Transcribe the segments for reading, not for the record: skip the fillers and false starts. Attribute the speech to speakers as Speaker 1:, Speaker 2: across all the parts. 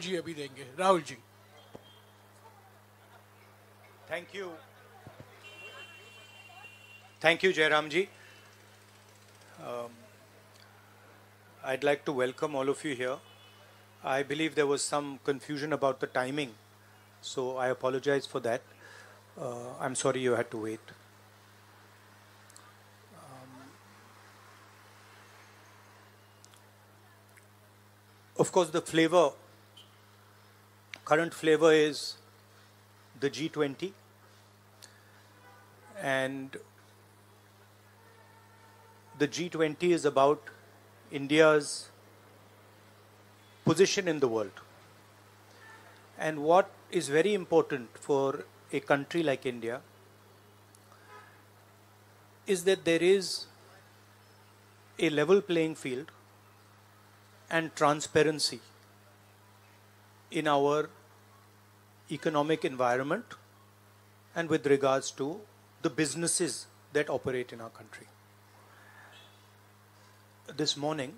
Speaker 1: जी अभी देंगे Rahul ji.
Speaker 2: Thank you. Thank you, Jairam ji. I'd like to welcome all of you here. I believe there was some confusion about the timing, so I apologize for that. I'm sorry you had to wait. Of course, the current flavor is the G20, and the G20 is about India's position in the world. And what is very important for a country like India is that there is a level playing field and transparency in our economic environment and with regards to the businesses that operate in our country. This morning,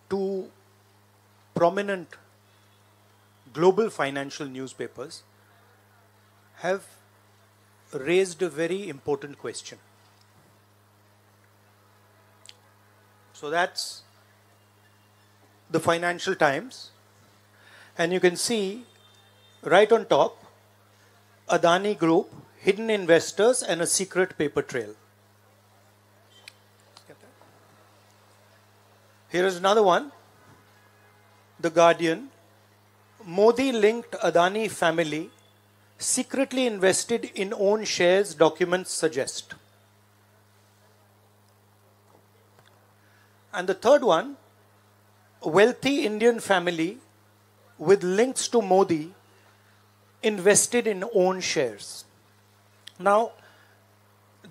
Speaker 2: two prominent global financial newspapers have raised a very important question. So that's the Financial Times, and you can see right on top, Adani Group, hidden investors and a secret paper trail. Here is another one, The Guardian, Modi linked Adani family, secretly invested in own shares, documents suggest. And the third one, wealthy Indian family with links to Modi invested in own shares. Now,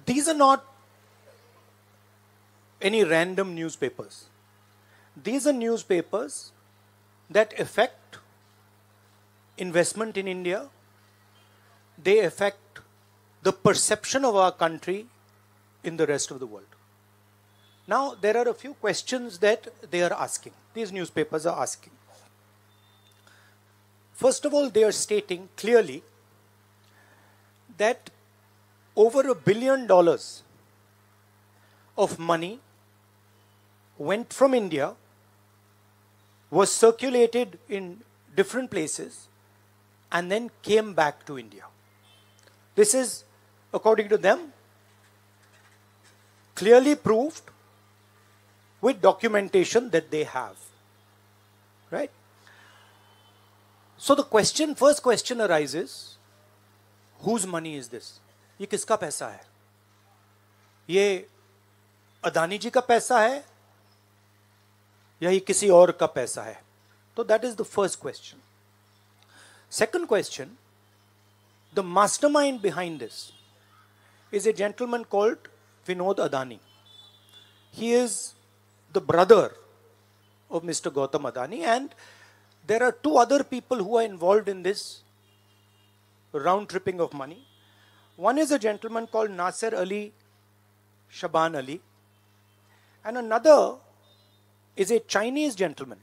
Speaker 2: these are not any random newspapers. These are newspapers that affect investment in India. They affect the perception of our country in the rest of the world. Now, there are a few questions that they are asking. These newspapers are asking. First of all, they are stating clearly that over $1 billion of money went from India, was circulated in different places, and then came back to India. This is, according to them, clearly proved with documentation that they have. Right? So the first question arises, whose money is this? ये किसका पैसा है? ये अदानी जी का पैसा है या ये किसी और का पैसा है? So that is the first question. Second question, the mastermind behind this is a gentleman called Vinod Adani. He is the brother of Mr. Gautam Adani, and there are two other people who are involved in this round tripping of money. One is a gentleman called Nasser Ali Shaban Ali, and another is a Chinese gentleman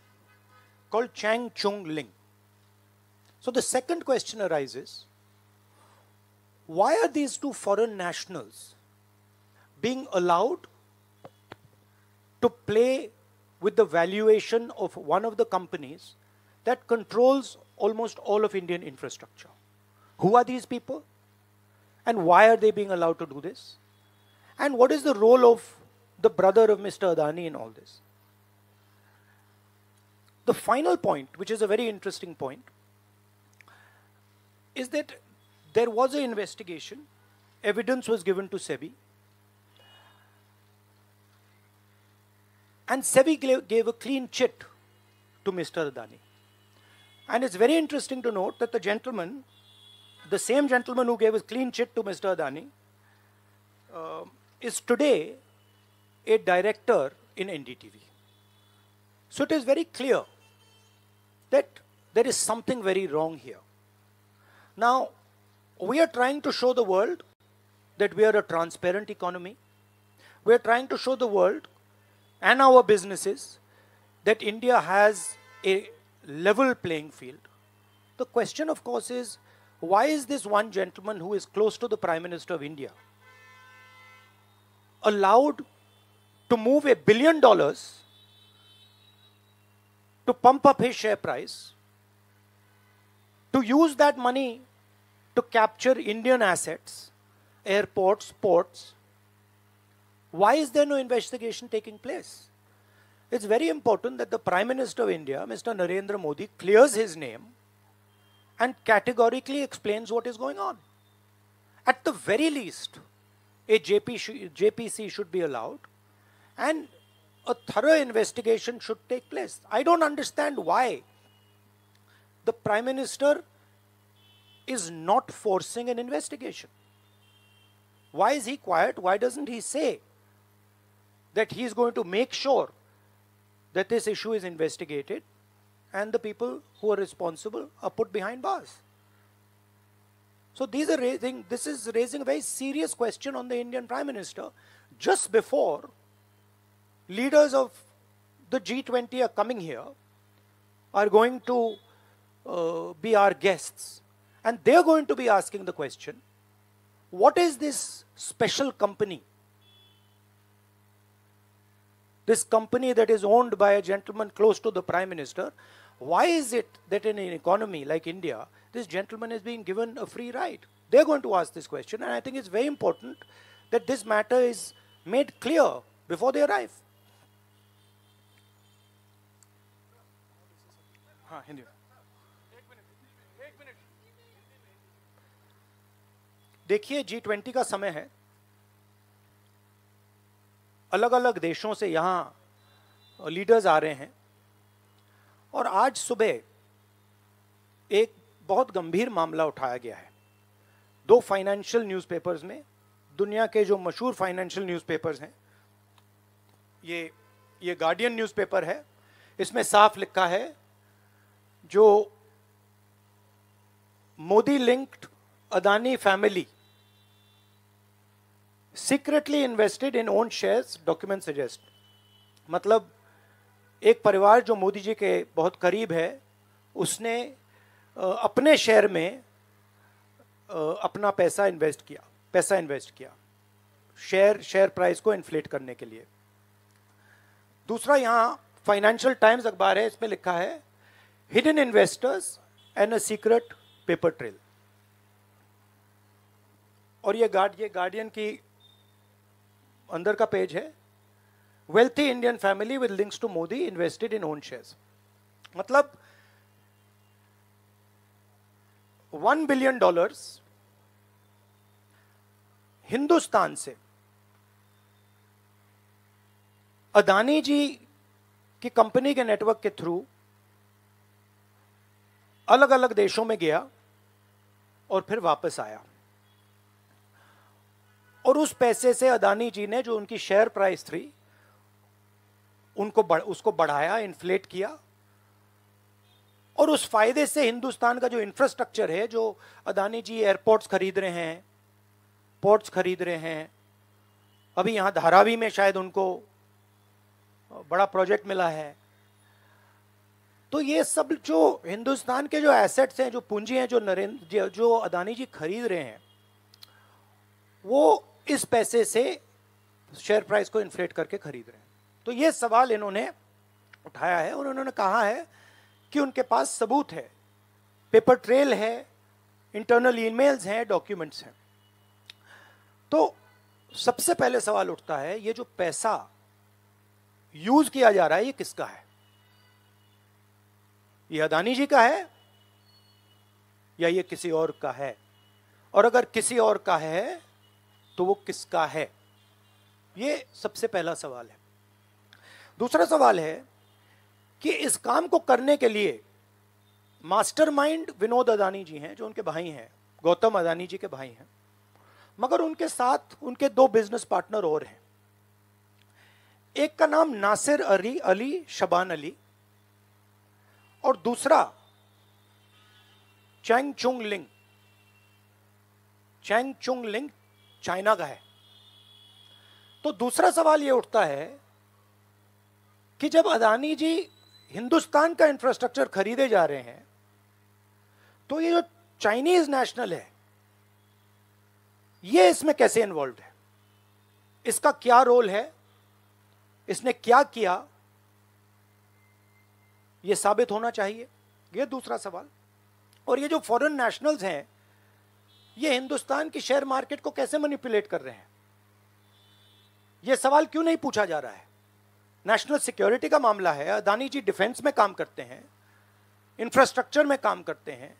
Speaker 2: called Chang Chung Ling. So the second question arises, why are these two foreign nationals being allowed to play with the valuation of one of the companies that controls almost all of Indian infrastructure? Who are these people? And why are they being allowed to do this? And what is the role of the brother of Mr. Adani in all this? The final point, which is a very interesting point, is that there was an investigation, evidence was given to SEBI, and SEBI gave a clean chit to Mr. Adani. And it's very interesting to note that the same gentleman who gave a clean chit to Mr. Adani, is today a director in NDTV. So it is very clear that there is something very wrong here. Now, we are trying to show the world that we are a transparent economy. We are trying to show the world and our businesses that India has a level playing field. The question, of course, is why is this one gentleman who is close to the Prime Minister of India allowed to move $1 billion to pump up his share price, to use that money to capture Indian assets, airports, ports? Why is there no investigation taking place? It's very important that the Prime Minister of India, Mr. Narendra Modi, clears his name and categorically explains what is going on. At the very least, a JPC should be allowed and a thorough investigation should take place. I don't understand why the Prime Minister is not forcing an investigation. Why is he quiet? Why doesn't he say that he is going to make sure that this issue is investigated and the people who are responsible are put behind bars? So this is raising a very serious question on the Indian Prime Minister just before leaders of the G20 are coming here, are going to be our guests, and they're going to be asking the question, what is this special company? This company that is owned by a gentleman close to the Prime Minister, why is it that in an economy like India, this gentleman is being given a free ride? They're going to ask this question, and I think it's very important that this matter is made clear before they arrive. हाँ, हिंदी में। देखिए, G20 का समय है, अलग अलग देशों से यहाँ लीडर्स आ रहे हैं, और आज सुबह एक बहुत गंभीर मामला उठाया गया है। 2 फाइनेंशियल न्यूज़पेपर्स में, दुनिया के जो मशहूर फाइनेंशियल न्यूज़पेपर्स हैं, ये गार्डियन न्यूज़पेपर है, इसमें साफ लिखा है, जो Modi linked Adani family secretly invested in own shares, document suggest. मतलब एक परिवार जो मोदी जी के बहुत करीब है, उसने अपने शेयर में अपना पैसा इन्वेस्ट किया शेयर प्राइस को इन्फ्लेट करने के लिए। दूसरा, यहाँ फाइनेंशियल टाइम्स अखबार है, इसमें लिखा है hidden investors and a secret paper trail. और ये गार्डियन की अंदर का पेज है, wealthy Indian family with links to Modi invested in own shares. मतलब $1 बिलियन हिंदुस्तान से अदानी जी की कंपनी के नेटवर्क के थ्रू अलग अलग देशों में गया और फिर वापस आया, और उस पैसे से अदानी जी ने जो उनकी शेयर प्राइस थी उसको बढ़ाया, इन्फ्लेट किया, और उस फायदे से हिंदुस्तान का जो इंफ्रास्ट्रक्चर है, जो अदानी जी एयरपोर्ट्स खरीद रहे हैं, पोर्ट्स खरीद रहे हैं, अभी यहां धारावी में शायद उनको बड़ा प्रोजेक्ट मिला है, तो ये सब जो हिंदुस्तान के जो एसेट्स हैं, जो पूंजी हैं, जो अदानी जी खरीद रहे हैं, वो इस पैसे से शेयर प्राइस को इन्फ्लेट करके खरीद रहे हैं। तो ये सवाल इन्होंने उठाया है, और उन्होंने कहा है कि उनके पास सबूत है, पेपर ट्रेल है, इंटरनल ईमेल्स हैं, डॉक्यूमेंट्स हैं। तो सबसे पहले सवाल उठता है, ये जो पैसा यूज किया जा रहा है, ये किसका है? ये अदानी जी का है या ये किसी और का है? और अगर किसी और का है तो वो किसका है? ये सबसे पहला सवाल है। दूसरा सवाल है कि इस काम को करने के लिए मास्टरमाइंड विनोद अदानी जी हैं, जो उनके भाई हैं, गौतम अदानी जी के भाई हैं, मगर उनके साथ उनके 2 बिजनेस पार्टनर और हैं। एक का नाम नासिर अली शबान अली, और दूसरा चैंग चुंग लिंग चाइना का है। तो दूसरा सवाल यह उठता है कि जब अदानी जी हिंदुस्तान का इंफ्रास्ट्रक्चर खरीदे जा रहे हैं, तो ये जो चाइनीज नेशनल है ये इसमें कैसे इन्वॉल्व है, इसका क्या रोल है, इसने क्या किया, यह साबित होना चाहिए। यह दूसरा सवाल। और ये जो फॉरेन नेशनल्स हैं ये हिंदुस्तान की शेयर मार्केट को कैसे मैनिपुलेट कर रहे हैं, यह सवाल क्यों नहीं पूछा जा रहा है। नेशनल सिक्योरिटी का मामला है, अदानी जी डिफेंस में काम करते हैं, इंफ्रास्ट्रक्चर में काम करते हैं,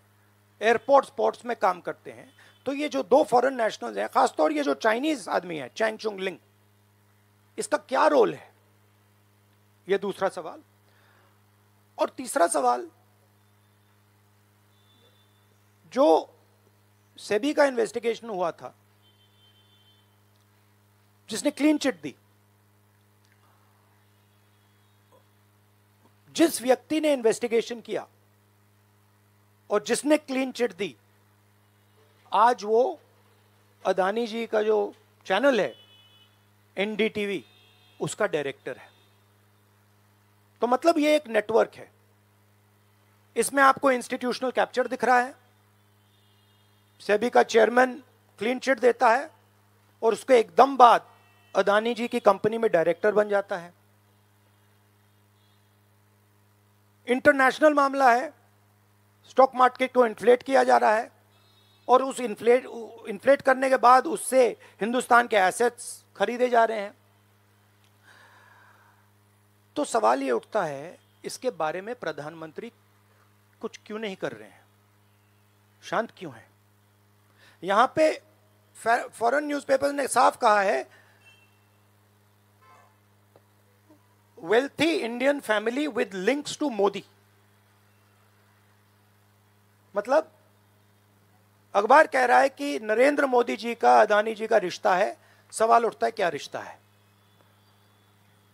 Speaker 2: एयरपोर्ट्स पोर्ट्स में काम करते हैं। तो ये जो दो फॉरेन नेशनल्स हैं, खासतौर ये जो चाइनीज आदमी है चैंग चुंग लिंग, इसका क्या रोल है, यह दूसरा सवाल। और तीसरा सवाल, जो सेबी का इन्वेस्टिगेशन हुआ था जिसने क्लीन चिट दी, जिस व्यक्ति ने इन्वेस्टिगेशन किया और जिसने क्लीन चिट दी, आज वो अदानी जी का जो चैनल है एनडीटीवी, उसका डायरेक्टर है। तो मतलब ये एक नेटवर्क है। इसमें आपको इंस्टीट्यूशनल कैप्चर दिख रहा है, सेबी का चेयरमैन क्लीन चिट देता है और उसके एकदम बाद अदानी जी की कंपनी में डायरेक्टर बन जाता है। इंटरनेशनल मामला है, स्टॉक मार्केट को इन्फ्लेट किया जा रहा है और उस इन्फ्लेट करने के बाद उससे हिंदुस्तान के एसेट्स खरीदे जा रहे हैं। तो सवाल ये उठता है, इसके बारे में प्रधानमंत्री कुछ क्यों नहीं कर रहे हैं, शांत क्यों है। यहां पे फॉरेन न्यूज़पेपर्स ने साफ कहा है, wealthy Indian family with links to Modi. मतलब अखबार कह रहा है कि नरेंद्र मोदी जी का अदानी जी का रिश्ता है। सवाल उठता है क्या रिश्ता है।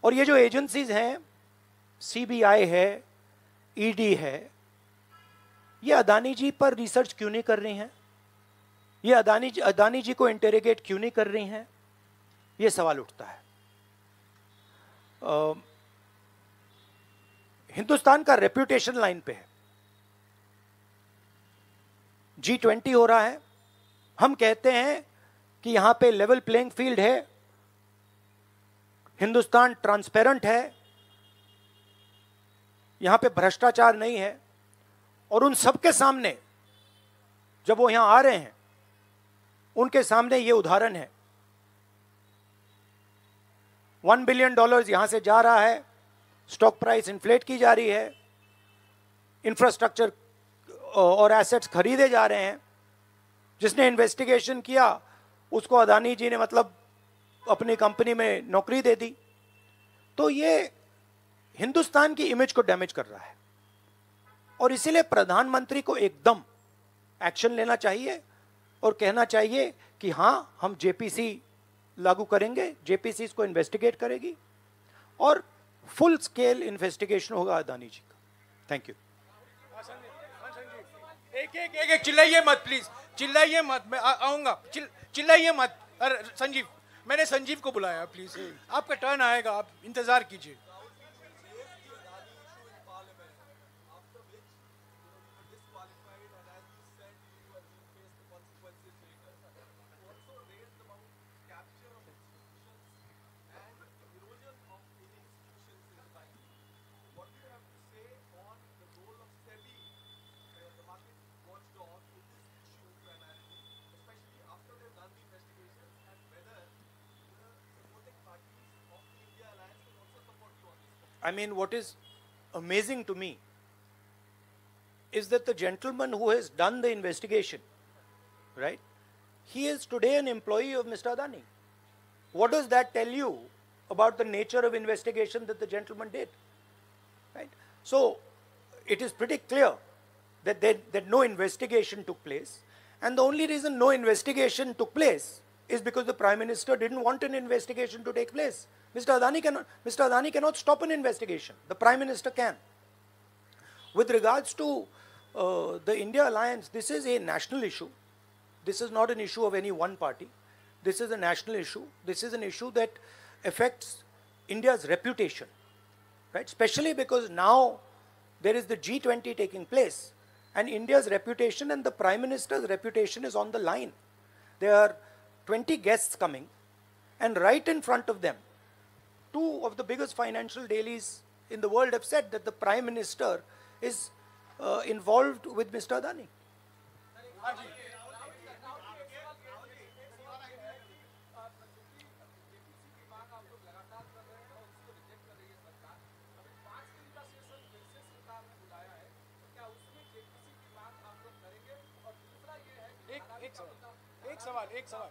Speaker 2: और ये जो एजेंसीज हैं, सीबीआई है, ईडी है, ये अदानी जी पर रिसर्च क्यों नहीं कर रही हैं, ये अदानी जी को इंटेरोगेट क्यों नहीं कर रही हैं, ये सवाल उठता है। हिंदुस्तान का रेप्यूटेशन लाइन पे है। G20 हो रहा है, हम कहते हैं कि यहां पे लेवल प्लेइंग फील्ड है, हिंदुस्तान ट्रांसपेरेंट है, यहां पे भ्रष्टाचार नहीं है। और उन सबके सामने जब वो यहां आ रहे हैं, उनके सामने ये उदाहरण है, $1 बिलियन यहां से जा रहा है, स्टॉक प्राइस इन्फ्लेट की जा रही है, इंफ्रास्ट्रक्चर और एसेट्स खरीदे जा रहे हैं। जिसने इन्वेस्टिगेशन किया उसको अदानी जी ने मतलब अपनी कंपनी में नौकरी दे दी। तो ये हिंदुस्तान की इमेज को डैमेज कर रहा है और इसीलिए प्रधानमंत्री को एकदम एक्शन लेना चाहिए और कहना चाहिए कि हां, हम जेपीसी लागू करेंगे, जेपीसी इसको इन्वेस्टिगेट करेगी और फुल स्केल इन्वेस्टिगेशन होगा अदानी जी का। Thank you.
Speaker 1: एक चिल्लाइए मत प्लीज, चिल्लाइए मत, मैं आऊंगा। चिल्लाइए मत। अरे संजीव, मैंने संजीव को बुलाया, प्लीज आपका टर्न आएगा, आप इंतजार कीजिए।
Speaker 2: I mean, what is amazing to me is that the gentleman who has done the investigation, right, he is today an employee of Mr. Adani. What does that tell you about the nature of investigation that the gentleman did, right? So it is pretty clear that that no investigation took place, and the only reason no investigation took place is because the Prime Minister didn't want an investigation to take place. Mr. Adani cannot stop an investigation. The Prime Minister can. With regards to the India alliance, this is a national issue. This is not an issue of any one party. This is a national issue. This is an issue that affects India's reputation, right? Especially because now there is the G20 taking place, and India's reputation and the Prime Minister's reputation is on the line. There are 20 guests coming, and right in front of them, two of the biggest financial dailies in the world have said that the Prime Minister is involved with Mr. Adani.
Speaker 1: एक सवाल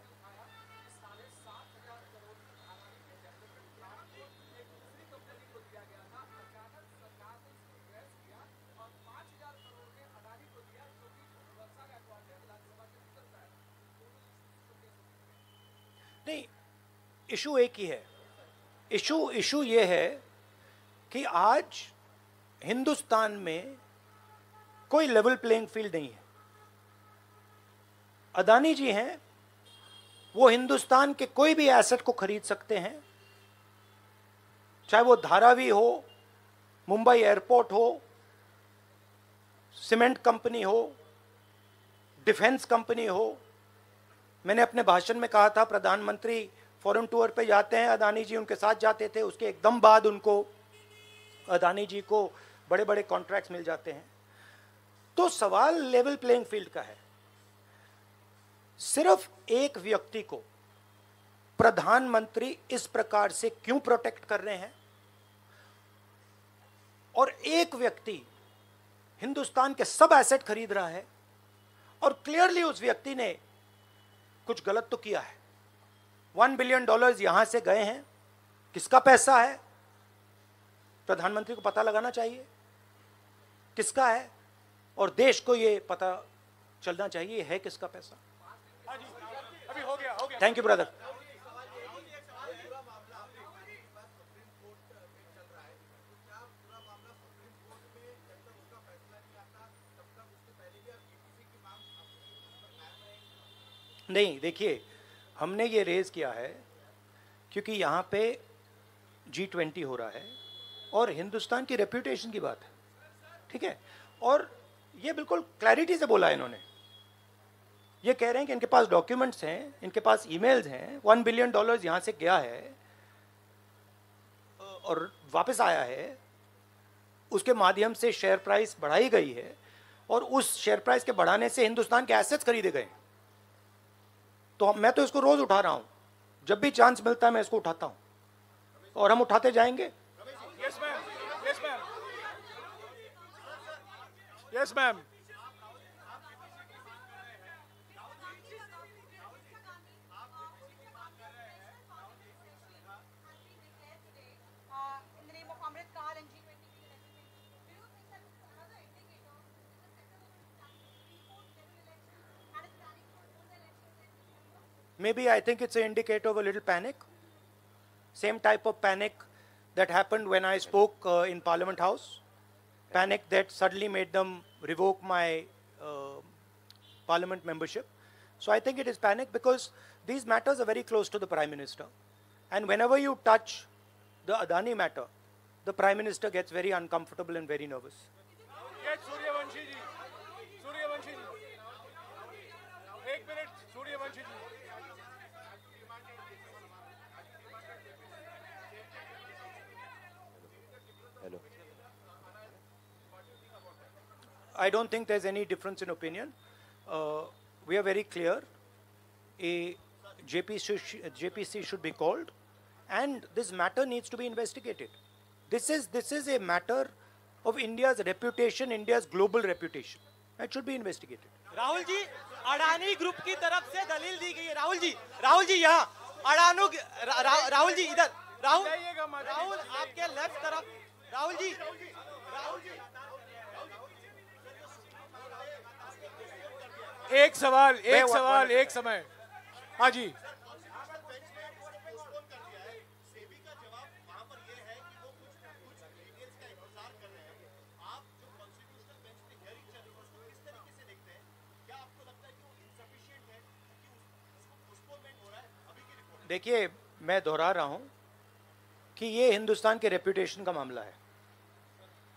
Speaker 2: नहीं, issue एक ही है। Issue ये है कि आज हिंदुस्तान में कोई लेवल प्लेइंग फील्ड नहीं है। अदानी जी हैं, वो हिंदुस्तान के कोई भी एसेट को खरीद सकते हैं, चाहे वो धारावी हो, मुंबई एयरपोर्ट हो, सीमेंट कंपनी हो, डिफेंस कंपनी हो। मैंने अपने भाषण में कहा था प्रधानमंत्री फॉरेन टूर पे जाते हैं, अदानी जी उनके साथ जाते थे, उसके एकदम बाद उनको अदानी जी को बड़े बड़े कॉन्ट्रैक्ट्स मिल जाते हैं। तो सवाल लेवल प्लेइंग फील्ड का है। सिर्फ एक व्यक्ति को प्रधानमंत्री इस प्रकार से क्यों प्रोटेक्ट कर रहे हैं, और एक व्यक्ति हिंदुस्तान के सब एसेट खरीद रहा है, और क्लियरली उस व्यक्ति ने कुछ गलत तो किया है। $1 बिलियन यहां से गए हैं, किसका पैसा है? प्रधानमंत्री को पता लगाना चाहिए किसका है, और देश को यह पता चलना चाहिए है किसका पैसा।
Speaker 1: अभी हो गया।
Speaker 2: Thank you brother. नहीं, देखिए, हमने ये रेज किया है क्योंकि यहाँ पे G20 हो रहा है और हिंदुस्तान की रेप्यूटेशन की बात है, ठीक है। और ये बिल्कुल क्लैरिटी से बोला है इन्होंने। ये कह रहे हैं कि इनके पास डॉक्यूमेंट्स हैं, इनके पास ईमेल्स हैं, $1 बिलियन यहाँ से गया है और वापस आया है, उसके माध्यम से शेयर प्राइस बढ़ाई गई है, और उस शेयर प्राइस के बढ़ाने से हिंदुस्तान के एसेट्स खरीदे गए। तो मैं तो इसको रोज उठा रहा हूं, जब भी चांस मिलता है मैं इसको उठाता हूं, और हम उठाते जाएंगे।
Speaker 1: Yes ma'am, yes ma'am, yes ma'am.
Speaker 2: Maybe I think it's an indicator of a little panic. Same type of panic that happened when I spoke in Parliament House. Panic that suddenly made them revoke my Parliament membership. So I think it is panic because these matters are very close to the Prime Minister. And whenever you touch the Adani matter, the Prime Minister gets very uncomfortable and very nervous.
Speaker 1: Yes, Suryavanshi ji. Suryavanshi ji. एक minute, Suryavanshi ji.
Speaker 2: Hello. I don't think there's any difference in opinion. We are very clear. A JPC should be called, and this matter needs to be investigated. This is a matter of India's reputation, India's global reputation. It should be investigated.
Speaker 3: Rahul ji, Adani group की तरफ से दलील दी गई है। राहुल जी यहाँ राहुल जी इधर, राहुल आपके left तरफ, राहुल जी
Speaker 1: एक सवाल एक समय। हाँ जी,
Speaker 2: देखिए, मैं दोहरा रहा हूं कि ये हिंदुस्तान के रेपुटेशन का मामला है।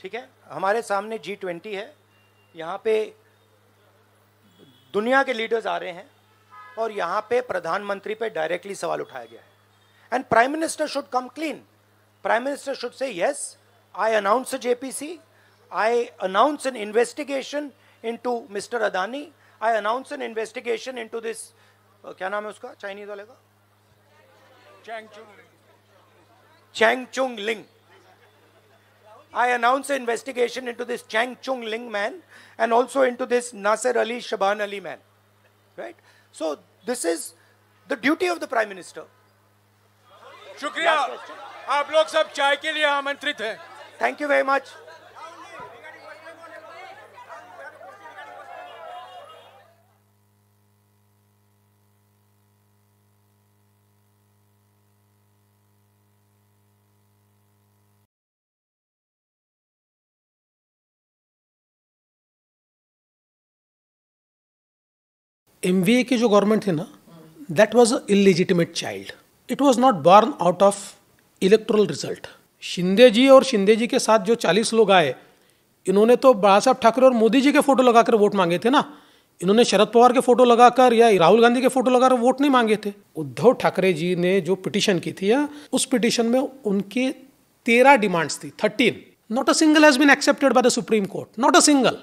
Speaker 2: ठीक है, हमारे सामने G20 है, यहाँ पे दुनिया के लीडर्स आ रहे हैं और यहाँ पे प्रधानमंत्री पे डायरेक्टली सवाल उठाया गया है. And prime minister should come clean. Prime minister should say yes, I announce a JPC, I announce an investigation into Mr. Adani. I announce an investigation into this, क्या नाम है उसका चाइनीज वाले का? Chang Chung Ling. I announce an investigation into this Chang Chung Ling man and also into this Nasser Ali Shaban Ali man. Right? So this is the duty of the Prime Minister.
Speaker 1: शुक्रिया, आप लोग सब चाय के लिए आमंत्रित हैं.
Speaker 2: Thank you very much.
Speaker 4: MVA की जो गवर्नमेंट थी ना, that was a illegitimate child. It was not born out of electoral result. Shinde ji और शिंदे जी के साथ जो 40 लोग आए, इन्होंने तो बाला साहब ठाकरे और मोदी जी के फोटो लगाकर वोट मांगे थे ना. इन्होंने शरद पवार के फोटो लगाकर या राहुल गांधी के फोटो लगाकर वोट नहीं मांगे थे. उद्धव ठाकरे जी ने जो पिटीशन की थी, उस पिटीशन में उनकी 13 डिमांड्स थी, 13. Not a single has been accepted by the Supreme Court, not a single.